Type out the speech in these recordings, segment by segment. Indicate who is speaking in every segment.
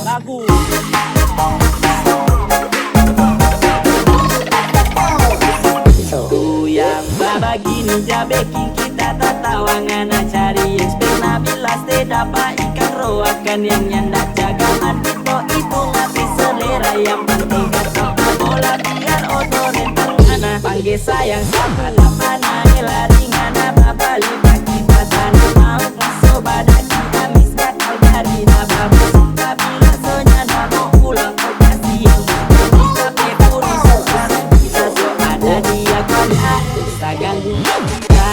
Speaker 1: Lagu goyang babagini jabeking kita tatawangan cari expect nabilas te dapat ikan roakan yang nyanda jaga antito itu ngapi selera yang penting kata bola biar otoren tengana panggil sayang sama mana lari ngana babali bagi batana mau ngasoba daki amis gatal dari nababu kabila sonya mau pulang kau kasih yang kita pepuri sekarang bisa so ada dia kona bisa ganggu kita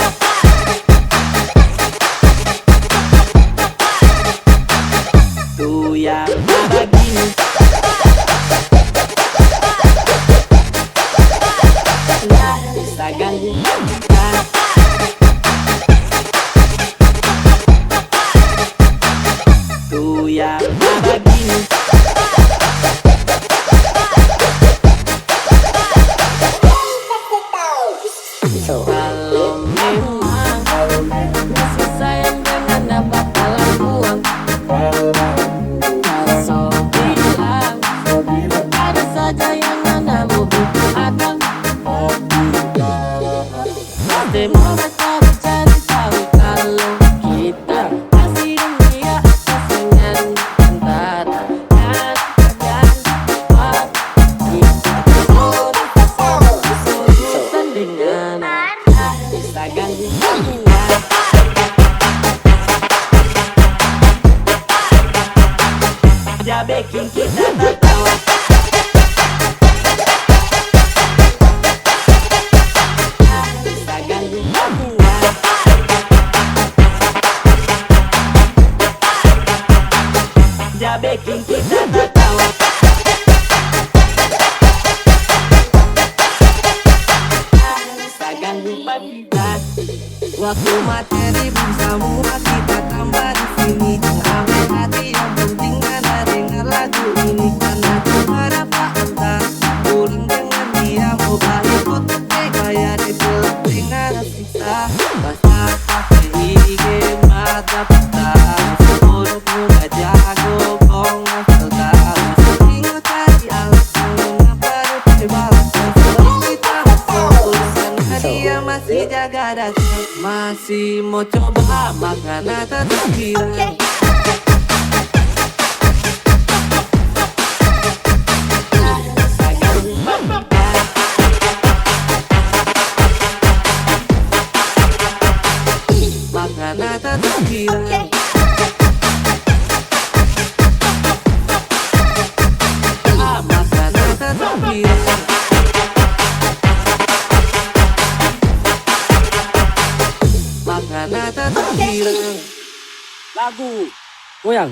Speaker 1: goyang babagini nggak bisa ganggu kita goyang babagini kalau memang masih sayang dengan dapat alam buang so bilang ada saja yang anda mau akan pasti mereka mencari tahu kalau kita masih dunia kesengan antara dan kita kesulitan dengan bisa ganggu kita jabekin kita tertawa bisa ganggu kita jabekin kita tertawa bisa ganggu kita
Speaker 2: Waktu materi bersama kita tambah di sini. Rame hati yang penting ada dengar lagu ini karena beberapa antar pulang dengan dia mau balik foto kayak di penting ada siksa. Basta pakai IG mata peta bodoh muda jago bong asal tahu. Ingat tadi alasan mengapa rupai balasan sebelum kita masuk urusan hadiah masih jaga datang. Masih mau coba makanan tetap bilang makanan tetap bilang makanan tetap bilang makanan tetap bilang
Speaker 1: lagu goyang